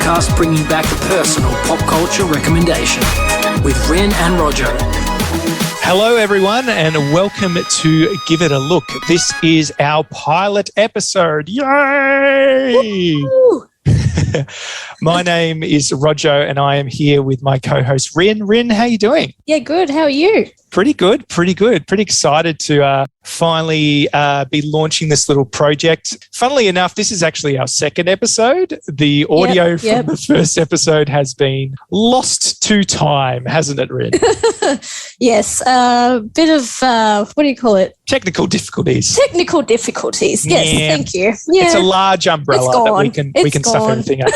podcast bringing back a personal pop culture recommendation with Ren and Roger. Hello, everyone, and welcome to Give It a Look. This is our pilot episode. Yay! My name is Roger, and I am here with my co-host, Ren. Ren, how are you doing? Yeah, good. How are you? Pretty good. Pretty excited to finally be launching this little project. Funnily enough, this is actually our second episode. The audio from the first episode has been lost to time, hasn't it, Ren? Yes. Bit of, what do you call it? Technical difficulties. Yes, thank you. Yeah. It's a large umbrella that we can stuff everything up.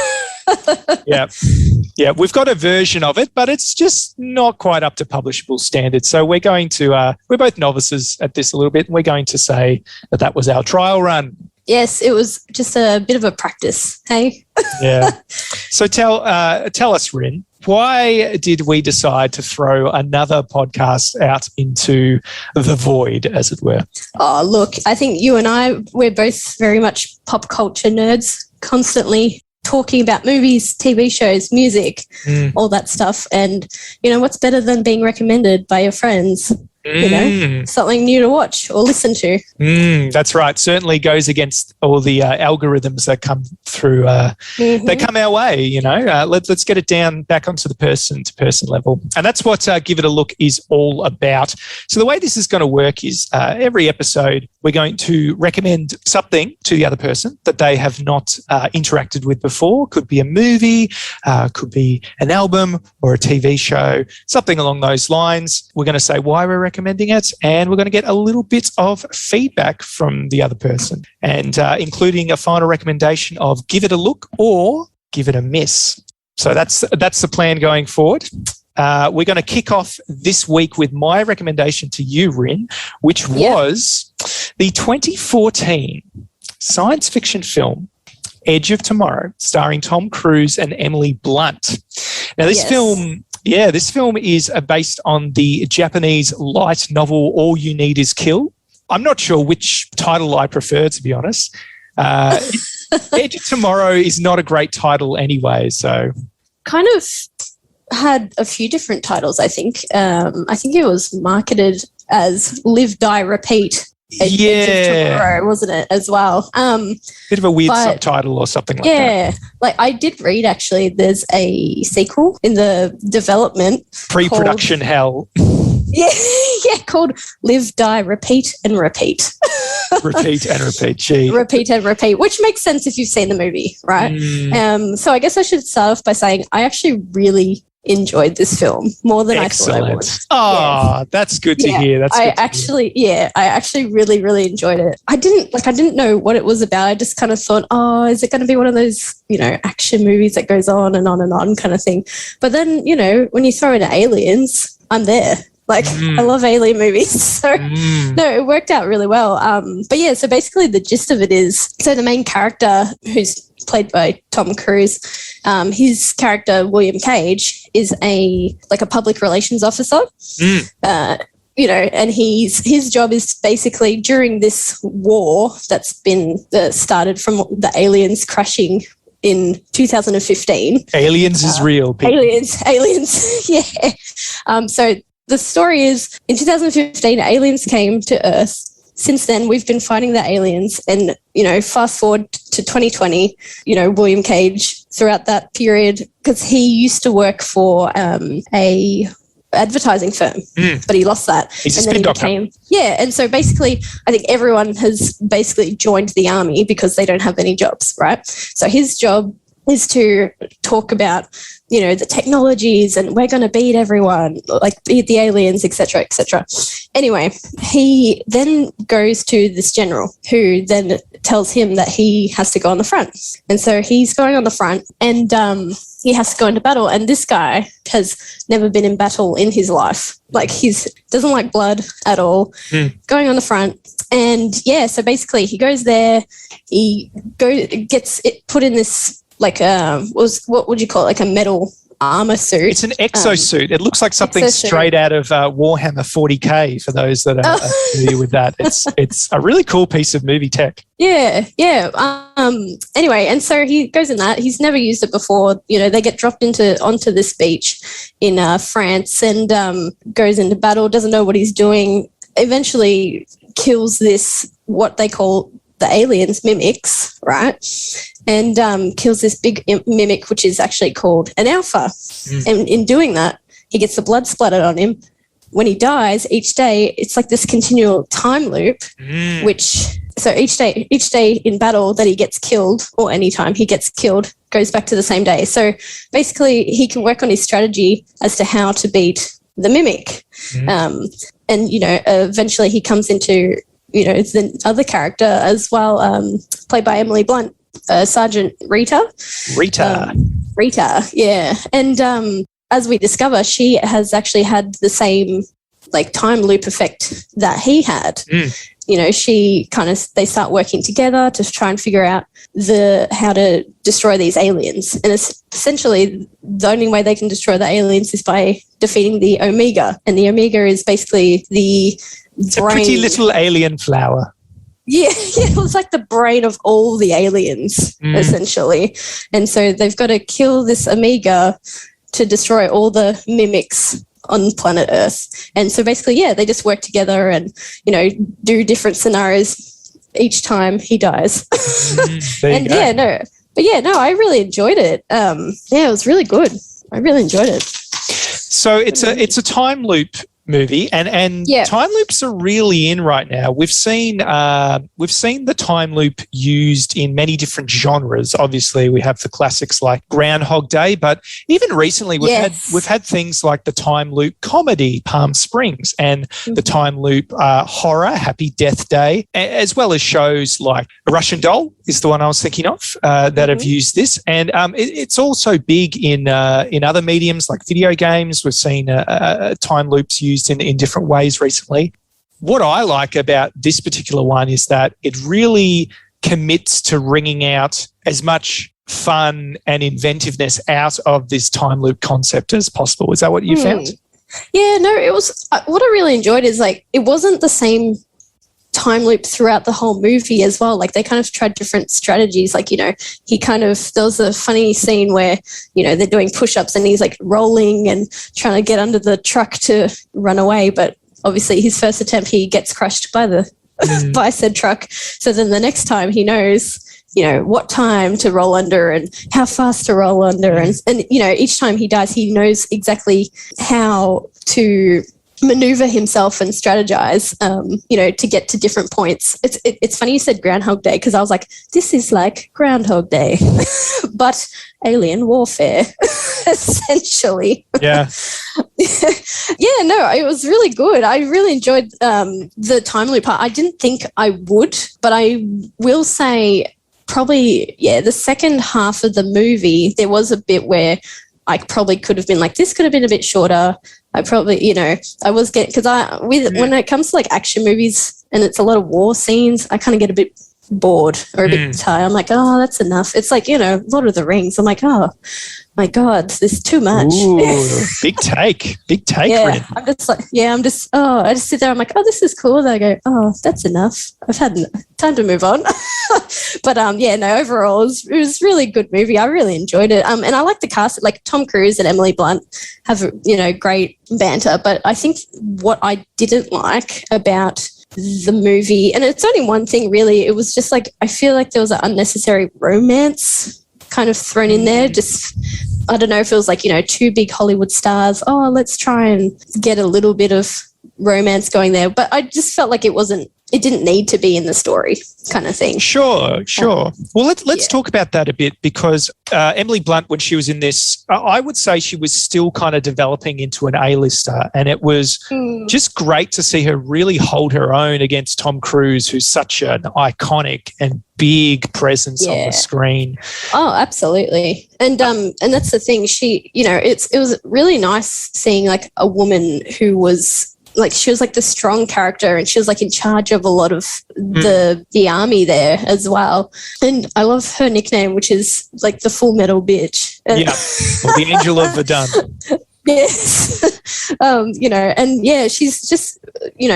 Yeah, we've got a version of it, but it's just not quite up to publishable standards. So we're going to, we're both novices at this a little bit, and we're going to say that was our trial run. Yes, it was just a bit of a practice, hey? Yeah. So tell us, Rin, why did we decide to throw another podcast out into the void, as it were? Oh, look, I think you and I, we're both very much pop culture nerds, constantly talking about movies, TV shows, music, all that stuff. And, you know, what's better than being recommended by your friends? You know, something new to watch or listen to. That's right. Certainly goes against all the algorithms that come through, that come our way, you know. Let's get it down back onto the person-to-person level. And that's what Give It a Look is all about. So the way this is going to work is every episode we're going to recommend something to the other person that they have not interacted with before. Could be a movie, could be an album or a TV show, something along those lines. We're going to say why we're recommending it, and we're going to get a little bit of feedback from the other person, and including a final recommendation of give it a look or give it a miss. So that's the plan going forward. We're going to kick off this week with my recommendation to you, Rin, which was the 2014 science fiction film Edge of Tomorrow, starring Tom Cruise and Emily Blunt. Now, this film is based on the Japanese light novel All You Need Is Kill. I'm not sure which title I prefer, to be honest. Edge of Tomorrow is not a great title anyway, so... Kind of had a few different titles, I think. I think it was marketed as Live, Die, Repeat. Edge of Tomorrow, wasn't it, as well? Bit of a weird subtitle or something like that. Yeah, like I did read, actually, there's a sequel in the development. Pre-production hell. Yeah, called Live, Die, Repeat and Repeat. Repeat and repeat, gee. Repeat and repeat, which makes sense if you've seen the movie, right? So I guess I should start off by saying I actually really enjoyed this film more than I thought I would. Oh, that's good to hear. I actually really, really enjoyed it. I didn't know what it was about. I just kind of thought, oh, is it going to be one of those, you know, action movies that goes on and on and on kind of thing? But then, you know, when you throw in aliens, I'm there. Like, I love alien movies. So, no, it worked out really well. But yeah, so basically the gist of it is, so the main character, who's played by Tom Cruise, his character, William Cage, is a public relations officer. You know, and his job is basically during this war that's been started from the aliens crashing in 2015. Aliens is real, people. Aliens, yeah. So the story is, in 2015, aliens came to Earth. Since then, we've been fighting the aliens. And, you know, fast forward to 2020, you know, William Cage, throughout that period, because he used to work for a advertising firm, but he lost that. He's a spin doctor. Yeah, and so basically, I think everyone has basically joined the army because they don't have any jobs, right? So his job is to talk about, you know, the technologies and we're going to beat everyone, like beat the aliens, etc., etc. Anyway, he then goes to this general who then tells him that he has to go on the front. And so he's going on the front and he has to go into battle. And this guy has never been in battle in his life. Like, doesn't like blood at all, going on the front. And yeah, so basically he goes there, gets it put in this, like, what would you call it? Like a metal armor suit. It's an exosuit. It looks like something straight out of Warhammer 40K for those that are familiar with that. It's a really cool piece of movie tech. Yeah. Anyway, and so he goes in that. He's never used it before. You know, they get dropped onto this beach in France and goes into battle, doesn't know what he's doing, eventually kills this, what they call the aliens, mimics, right? And kills this big mimic, which is actually called an alpha. And in doing that, he gets the blood splattered on him. When he dies, each day, it's like this continual time loop, so each day in battle that he gets killed, or any time he gets killed, goes back to the same day. So basically, he can work on his strategy as to how to beat the mimic. And, you know, eventually he comes into, you know, the other character as well, played by Emily Blunt, Sergeant Rita, yeah. And as we discover, she has actually had the same like time loop effect that he had. You know, they start working together to try and figure out how to destroy these aliens. And it's essentially the only way they can destroy the aliens is by defeating the Omega. And the Omega is basically it's brain. A pretty little alien flower. Yeah, it was like the brain of all the aliens, essentially. And so they've got to kill this Omega to destroy all the mimics on planet Earth. And so basically, yeah, they just work together and, you know, do different scenarios each time he dies. And I really enjoyed it. It was really good. I really enjoyed it. So it's a time loop movie, and time loops are really in right now. We've seen the time loop used in many different genres. Obviously, we have the classics like Groundhog Day, but even recently we've had things like the time loop comedy Palm Springs and the time loop horror Happy Death Day, as well as shows like A Russian Doll is the one I was thinking of that have used this, and it's also big in other mediums like video games. We've seen time loops used in different ways recently. What I like about this particular one is that it really commits to wringing out as much fun and inventiveness out of this time loop concept as possible. Is that what you found? Yeah, no, it was, what I really enjoyed is like, it wasn't the same time loop throughout the whole movie as well. Like they kind of tried different strategies. Like, you know, there was a funny scene where, you know, they're doing push-ups and he's like rolling and trying to get under the truck to run away. But obviously his first attempt, he gets crushed by by said truck. So then the next time he knows, you know, what time to roll under and how fast to roll under. And you know, each time he dies, he knows exactly how to maneuver himself and strategize, you know, to get to different points. It's funny you said Groundhog Day, because I was like, this is like Groundhog Day, but alien warfare, essentially. Yeah. Yeah, no, it was really good. I really enjoyed the time loop part. I didn't think I would, but I will say probably, the second half of the movie, there was a bit where I probably could have been like, this could have been a bit shorter. I probably, you know, I was getting, because when it comes to like action movies and it's a lot of war scenes, I kind of get a bit bored or a bit tired. I'm like, oh, that's enough. It's like, you know, Lord of the Rings. I'm like, oh my God, this is too much. Ooh, big take. Yeah, Rin. I'm just like, I just sit there. I'm like, oh, this is cool. Then I go, oh, that's enough. I've had time to move on. But overall, it was really good movie. I really enjoyed it. And I like the cast. Like Tom Cruise and Emily Blunt have, you know, great banter. But I think what I didn't like about the movie, and it's only one thing really, it was just like, I feel like there was an unnecessary romance kind of thrown in there. Just, I don't know if it was like, you know, two big Hollywood stars. Oh, let's try and get a little bit of romance going there. But I just felt like it didn't need to be in the story kind of thing. Sure. Well, let's talk about that a bit, because Emily Blunt, when she was in this, I would say she was still kind of developing into an A-lister, and it was just great to see her really hold her own against Tom Cruise, who's such an iconic and big presence on the screen. Oh, absolutely. And that's the thing. She, you know, it was really nice seeing like a woman who was like she was like the strong character, and she was like in charge of a lot of the army there as well. And I love her nickname, which is like the Full Metal Bitch. Yeah, or the Angel of Verdun. Yes. And yeah, she's just,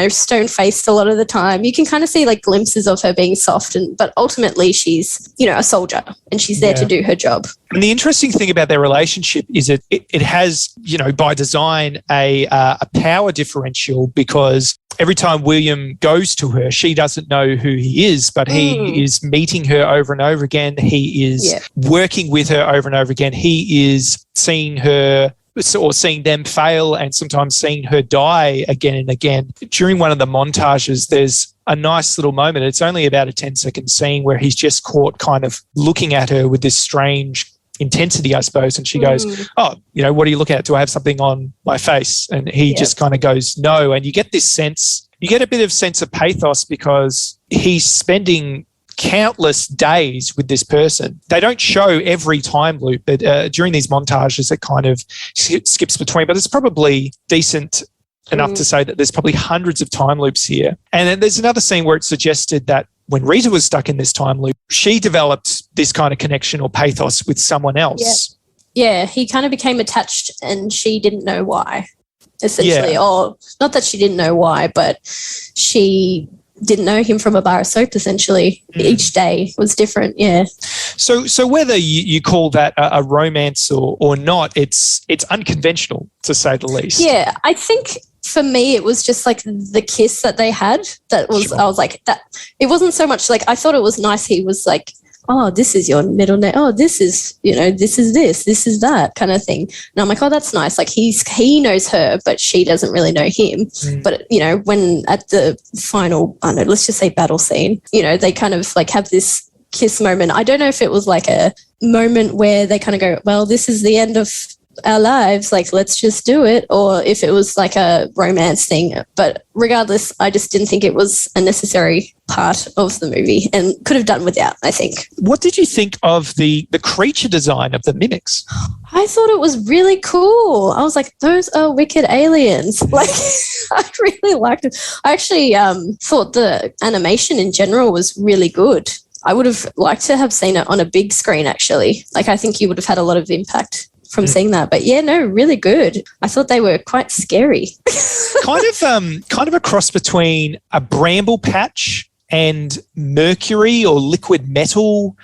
stone-faced a lot of the time. You can kind of see like glimpses of her being soft, but ultimately she's, a soldier, and she's there to do her job. And the interesting thing about their relationship is it has, by design, a power differential, because every time William goes to her, she doesn't know who he is, but he is meeting her over and over again. He is working with her over and over again. He is seeing her or seeing them fail, and sometimes seeing her die again and again. During one of the montages, there's a nice little moment. It's only about a 10-second scene where he's just caught kind of looking at her with this strange intensity, I suppose. And she goes, what do you look at? Do I have something on my face? And he just kind of goes, no. And you get this sense, you get a bit of sense of pathos, because he's spending countless days with this person. They don't show every time loop, but during these montages, it kind of skips between. But it's probably decent enough to say that there's probably hundreds of time loops here. And then there's another scene where it's suggested that when Rita was stuck in this time loop, she developed this kind of connection or pathos with someone else. Yeah, he kind of became attached, and she didn't know why, essentially. Or not that she didn't know why, but she didn't know him from a bar of soap, essentially. Each day was different, So whether you call that a romance or not, it's unconventional, to say the least. Yeah, I think for me it was just like the kiss that they had. That was, I was like, that. It wasn't so much like, I thought it was nice. He was like, oh, this is your middle name. Oh, this is, this is that kind of thing. And I'm like, oh, that's nice. Like he knows her, but she doesn't really know him. But, when at the final, I don't know, let's just say battle scene, they kind of like have this kiss moment. I don't know if it was like a moment where they kind of go, well, this is the end of our lives, like, let's just do it, or if it was like a romance thing. But regardless, I just didn't think it was a necessary part of the movie, and could have done without, I think. What did you think of the creature design of the mimics? I thought it was really cool. I was like, those are wicked aliens. Like, I really liked it. I actually thought the animation in general was really good. I would have liked to have seen it on a big screen, actually. Like, I think you would have had a lot of impact from seeing that. But yeah, no, really good. I thought they were quite scary. kind of a cross between a bramble patch and mercury or liquid metal.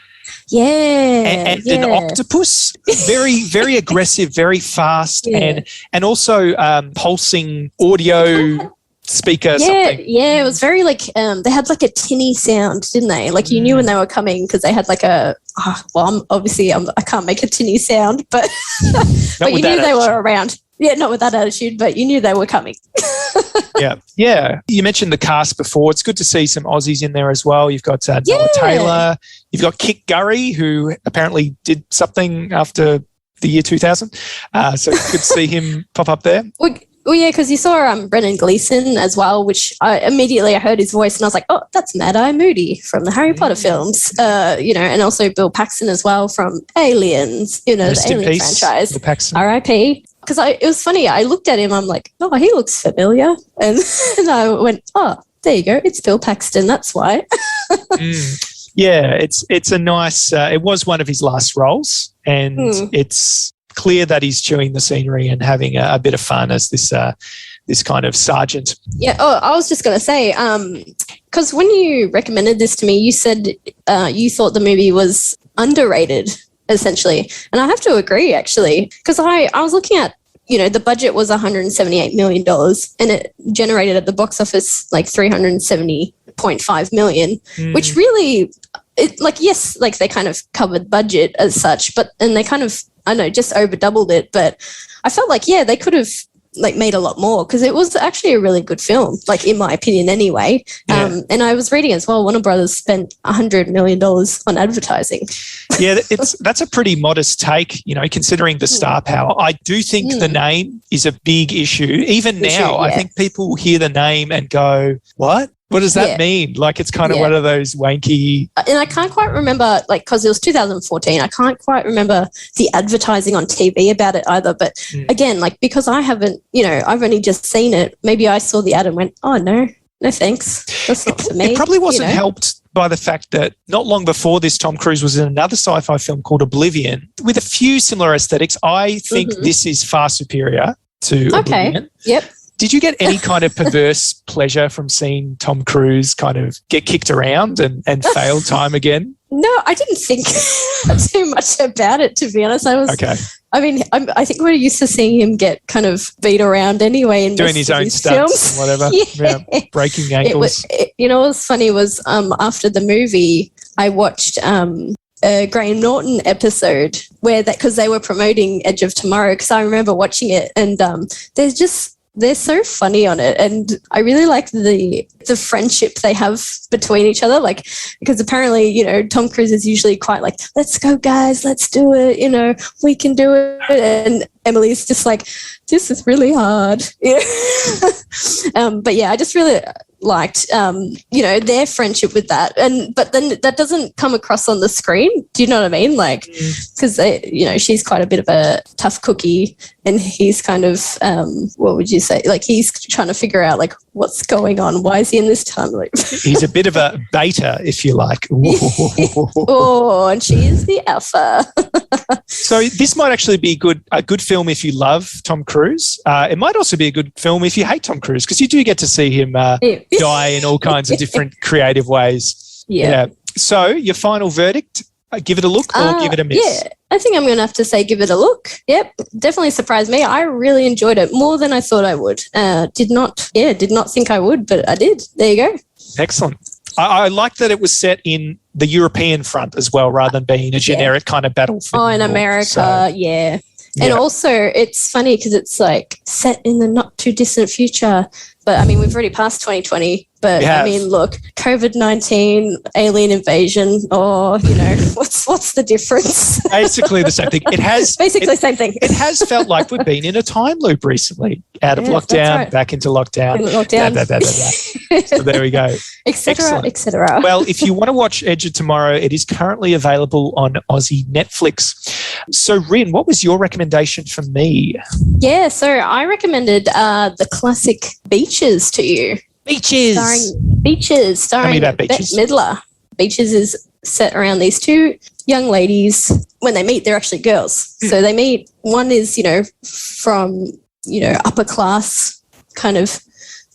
And an octopus. Very, very aggressive, very fast, and also pulsing audio speaker something. Yeah, it was very like they had like a tinny sound, didn't they? Like you knew when they were coming, because they had like I can't make a tinny sound, but but you knew they were around. Yeah, not with that attitude, but you knew they were coming. Yeah. You mentioned the cast before. It's good to see some Aussies in there as well. You've got Noah Taylor. You've got Kit Gurry, who apparently did something after the year 2000. So good to see him pop up there. Well, yeah, because you saw Brendan Gleeson as well, which I heard his voice and I was like, oh, that's Mad-Eye Moody from the Harry Potter films, and also Bill Paxton as well from Aliens, the Alien franchise. R.I.P. Because it was funny, I looked at him, I'm like, oh, he looks familiar. And I went, oh, there you go, it's Bill Paxton, that's why. Yeah, it's a nice, it was one of his last roles, and it's clear that he's chewing the scenery and having a bit of fun as this kind of sergeant. Yeah. Oh, I was just going to say, because when you recommended this to me, you said you thought the movie was underrated, essentially. And I have to agree, actually, because I was looking at, the budget was $178 million and it generated at the box office like $370.5 million, which really, yes, like they kind of covered budget as such, and they kind of, I know, just over doubled it, but I felt like, they could have like made a lot more, because it was actually a really good film, like in my opinion anyway. And I was reading as well, Warner Brothers spent $100 million on advertising. Yeah, that's a pretty modest take, considering the star power. I do think the name is a big issue. Even now, I think people hear the name and go, what? What does that mean? Like, it's kind of one of those wanky... And I can't quite remember, like, because it was 2014, I can't quite remember the advertising on TV about it either. But again, like, because I haven't, I've only just seen it, maybe I saw the ad and went, oh, no thanks. That's not for me. It probably wasn't helped by the fact that not long before this, Tom Cruise was in another sci-fi film called Oblivion with a few similar aesthetics. I think this is far superior to Oblivion. Yep. Did you get any kind of perverse pleasure from seeing Tom Cruise kind of get kicked around and fail time again? No, I didn't think too much about it, to be honest. I mean, I think we're used to seeing him get kind of beat around anay in doing his own stunts and whatever, breaking ankles. What was funny was after the movie, I watched a Graham Norton episode because they were promoting Edge of Tomorrow, because I remember watching it, and they're so funny on it, and I really like the friendship they have between each other. Like, because apparently, Tom Cruise is usually quite like, "Let's go, guys, let's do it. We can do it." And Emily's just like, "This is really hard." But yeah, I just really liked, their friendship with that. But then that doesn't come across on the screen. Do you know what I mean? Like, because she's quite a bit of a tough cookie, and he's kind of, what would you say? Like, he's trying to figure out like what's going on. Why is he in this time loop? He's a bit of a beta, if you like. Oh, and she is the alpha. So this might actually be a good film if you love Tom Cruise. It might also be a good film if you hate Tom Cruise, because you do get to see him die in all kinds of different creative ways. Yeah. So your final verdict, give it a look or give it a miss? Yeah, I think I'm going to have to say give it a look. Yep, definitely surprised me. I really enjoyed it more than I thought I would. Did not think I would, but I did. There you go. Excellent. I like that it was set in the European front as well, rather than being a generic kind of battlefield. Oh, in America, yeah. And also, it's funny because it's like set in the not too distant future. But I mean, we've already passed 2020. But I mean, look, COVID-19, alien invasion, or what's the difference? Basically the same thing. Same thing. It has felt like we've been in a time loop recently, out of lockdown, back into lockdown. So there we go. Etc. Well, if you want to watch Edge of Tomorrow, it is currently available on Aussie Netflix. So, Rin, what was your recommendation for me? Yeah, so I recommended the classic Beaches to you. Beaches. Starring Tell me about Beaches. Bette Midler. Beaches is set around these two young ladies. When they meet, they're actually girls. So they meet. One is, from, upper class kind of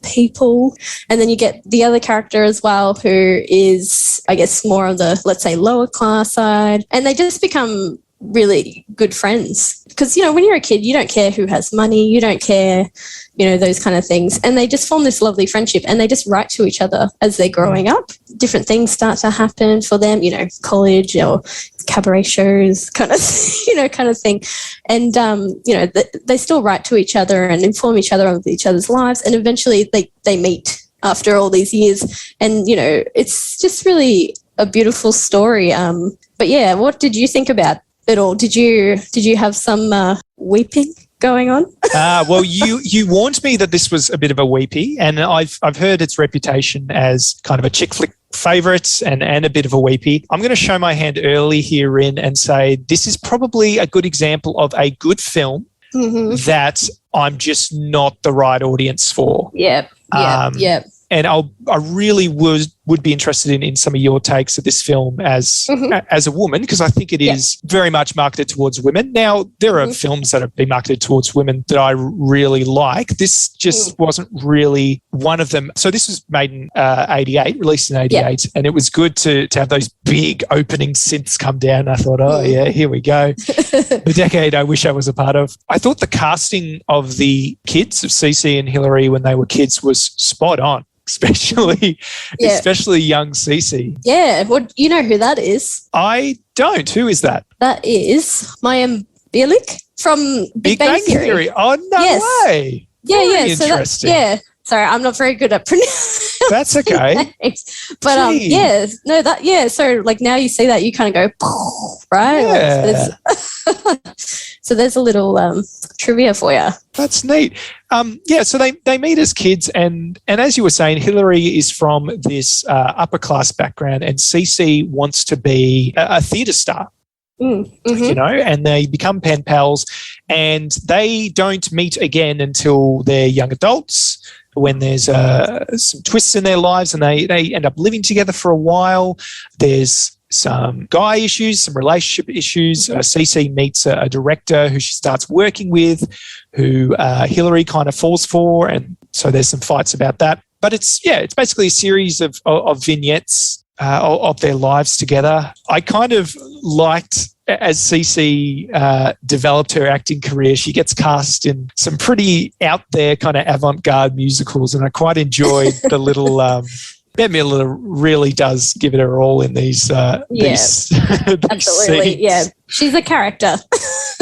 people. And then you get the other character as well, who is, I guess, more of the, let's say, lower class side. And they just become really good friends. Because, when you're a kid, you don't care who has money. You don't care, those kind of things. And they just form this lovely friendship, and they just write to each other as they're growing up. Different things start to happen for them, college or cabaret shows kind of thing. And, they still write to each other and inform each other of each other's lives. And eventually they meet after all these years. And, it's just really a beautiful story. But yeah, what did you think about it all? Did you have some weeping going on? Well, you warned me that this was a bit of a weepy, and I've heard its reputation as kind of a chick flick favourite and a bit of a weepy. I'm going to show my hand early here, Rin, and say this is probably a good example of a good film that I'm just not the right audience for. Yep. And I really would be interested in some of your takes of this film as a woman, because I think it is very much marketed towards women. Now, there are films that have been marketed towards women that I really like. This just wasn't really one of them. So this was made in 88, released in 88, and it was good to have those big opening synths come down. I thought, oh, yeah, here we go. The decade I wish I was a part of. I thought the casting of the kids, of Cece and Hillary when they were kids, was spot on. Especially young Cece. Yeah, well, you know who that is? I don't. Who is that? That is Mayim Bialik from Big Bang Theory. Oh, no way. Yeah. Interesting. So sorry, I'm not very good at pronouncing. That's okay. But so like now you see that, you kind of go, right? Yeah. So there's a little trivia for you. That's neat. So they meet as kids, and as you were saying, Hillary is from this upper class background, and Cece wants to be a theatre star. And they become pen pals, and they don't meet again until they're young adults, when there's some twists in their lives, and they end up living together for a while. There's some guy issues, some relationship issues. Cece meets a director who she starts working with, who Hillary kind of falls for, and so there's some fights about that. But it's basically a series of vignettes of their lives together. I kind of liked, as Cece developed her acting career, she gets cast in some pretty out there kind of avant-garde musicals, and I quite enjoyed the little Bette Midler really does give it her all in these absolutely scenes. Yeah, she's a character.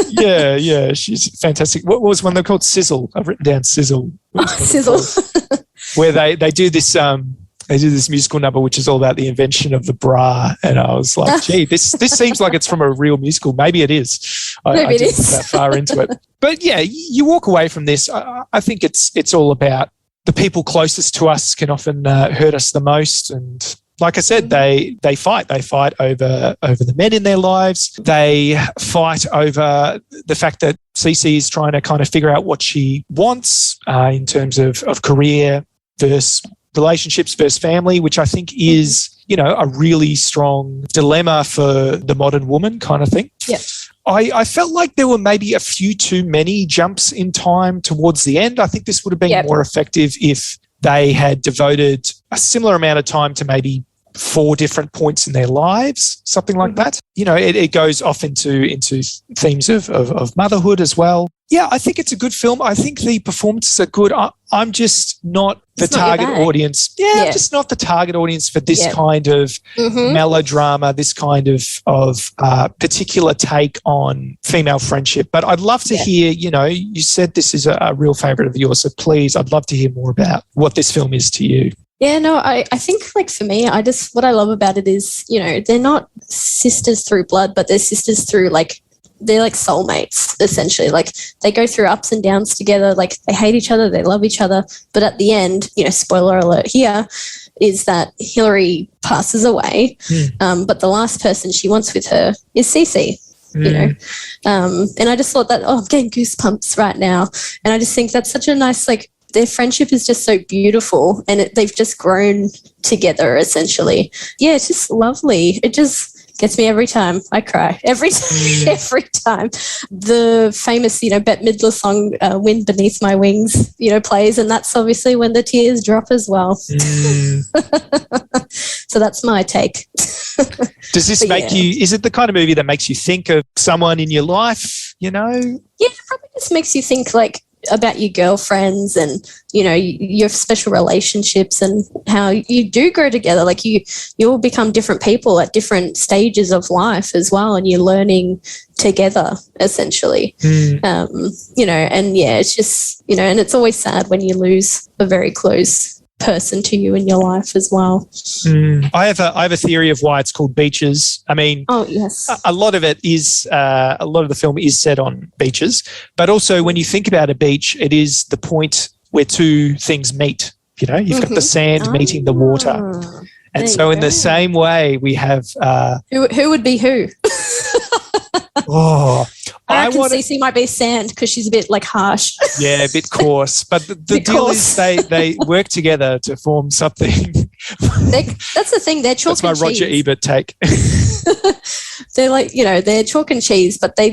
yeah, she's fantastic. What was one they called? Sizzle. I've written down Sizzle. Sizzle. Where they do this musical number which is all about the invention of the bra, and I was like, gee, this seems like it's from a real musical. Maybe it is. I didn't get that far into it. But yeah, you walk away from this, I think it's all about the people closest to us can often hurt us the most. And like I said, they fight. They fight over the men in their lives. They fight over the fact that Cece is trying to kind of figure out what she wants in terms of career versus relationships versus family, which I think is, a really strong dilemma for the modern woman kind of thing. Yeah. I felt like there were maybe a few too many jumps in time towards the end. I think this would have been more effective if they had devoted a similar amount of time to maybe 4 different points in their lives, something like that. It goes off into themes of motherhood as well. Yeah, I think it's a good film. I think the performances are good. I'm just not the target audience. I'm just not the target audience for this kind of melodrama, this kind of particular take on female friendship. But I'd love to hear, you said this is a real favourite of yours, so please, I'd love to hear more about what this film is to you. Yeah, no, I think for me, what I love about it is, they're not sisters through blood, but they're sisters through they're like soulmates, essentially. Like they go through ups and downs together. Like they hate each other, they love each other. But at the end, spoiler alert here, is that Hillary passes away. But the last person she wants with her is Cece. And I just thought that, I'm getting goosebumps right now. And I just think that's such a nice, their friendship is just so beautiful, and they've just grown together, essentially. Yeah, it's just lovely. It just gets me every time. I cry every time. The famous, Bette Midler song, Wind Beneath My Wings, plays, and that's obviously when the tears drop as well. So that's my take. Does this make you, is it the kind of movie that makes you think of someone in your life, Yeah, it probably just makes you think about your girlfriends and, your special relationships and how you do grow together. You'll become different people at different stages of life as well, and you're learning together, essentially. It's just, and it's always sad when you lose a very close person to you in your life as well. I have a theory of why it's called Beaches. I mean, a lot of it is a lot of the film is set on beaches, but also when you think about a beach, it is the point where two things meet. You've got the sand meeting the water, and so in the same way we have who would be who. I reckon Cece might be sand because she's a bit harsh. Yeah, a bit coarse. But the deal is they work together to form something. That's the thing. They're chalk and cheese. That's my Roger Ebert take. They're they're chalk and cheese, but they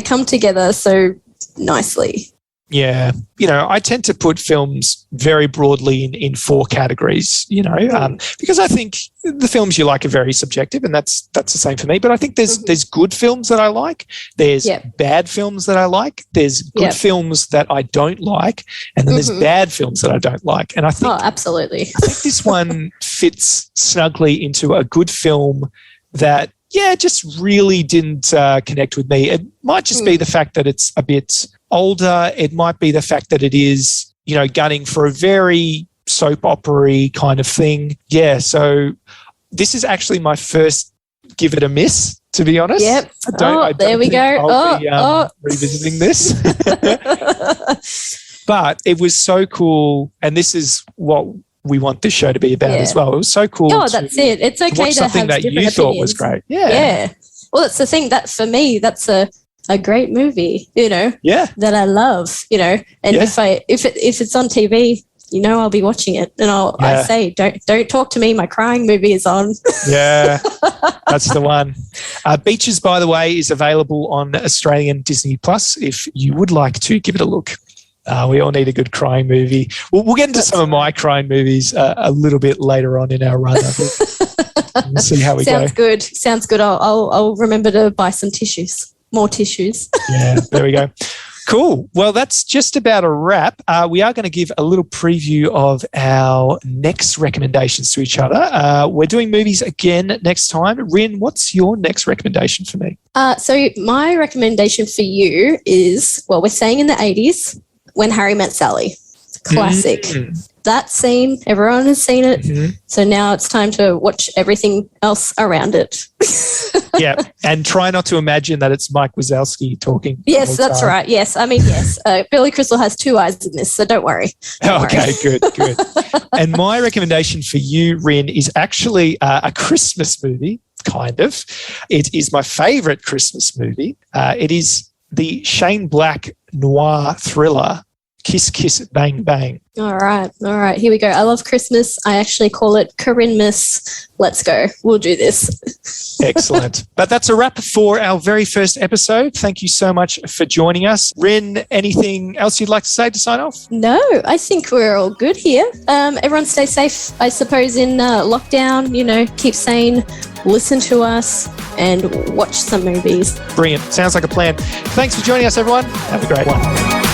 come together so nicely. Yeah. I tend to put films very broadly in 4 categories, because I think the films you like are very subjective, and that's the same for me. But I think there's good films that I like. There's bad films that I like. There's good films that I don't like. And then there's bad films that I don't like. And I think, absolutely. I think this one fits snugly into a good film that, just really didn't connect with me. It might just be the fact that it's a bit older. It might be the fact that it is, gunning for a very soap opera-y kind of thing. Yeah, so this is actually my first give it a miss, to be honest. Yep. I don't there we think go. I'll be revisiting this. But it was so cool, and this is what we want this show to be about as well. It was so cool. Oh, that's it. It's okay watch to something have that different you thought opinions. was great. Yeah. Well, that's the thing. That for me, that's a great movie. You know. Yeah. That I love. You know, and if it's on TV, you know, I'll be watching it, and I say, don't talk to me. My crying movie is on. Yeah, that's the one. Beaches, by the way, is available on Australian Disney Plus. If you would like to give it a look. We all need a good crying movie. We'll get into some of my crying movies a little bit later on in our run. We'll see how we go. Sounds good. I'll remember to buy some tissues. More tissues. Yeah, there we go. Cool. Well, that's just about a wrap. We are going to give a little preview of our next recommendations to each other. We're doing movies again next time. Rin, what's your next recommendation for me? So my recommendation for you is, well, we're saying in the 80s, When Harry Met Sally. Classic. That scene, everyone has seen it. So now it's time to watch everything else around it. Yeah, and try not to imagine that it's Mike Wazowski talking. Yes, that's right. Yes, I mean, yes. Billy Crystal has 2 eyes in this, so don't worry. Okay, good. And my recommendation for you, Rin, is actually a Christmas movie, kind of. It is my favourite Christmas movie. It is the Shane Black noir thriller, Kiss Kiss Bang Bang. All right. Here we go. I love Christmas. I actually call it Corinmas. Let's go. We'll do this. Excellent. But that's a wrap for our very first episode. Thank you so much for joining us. Rin, anything else you'd like to say to sign off? No, I think we're all good here. Everyone stay safe, I suppose, in lockdown. You know, keep sane, listen to us, and watch some movies. Brilliant. Sounds like a plan. Thanks for joining us, everyone. Have a great one.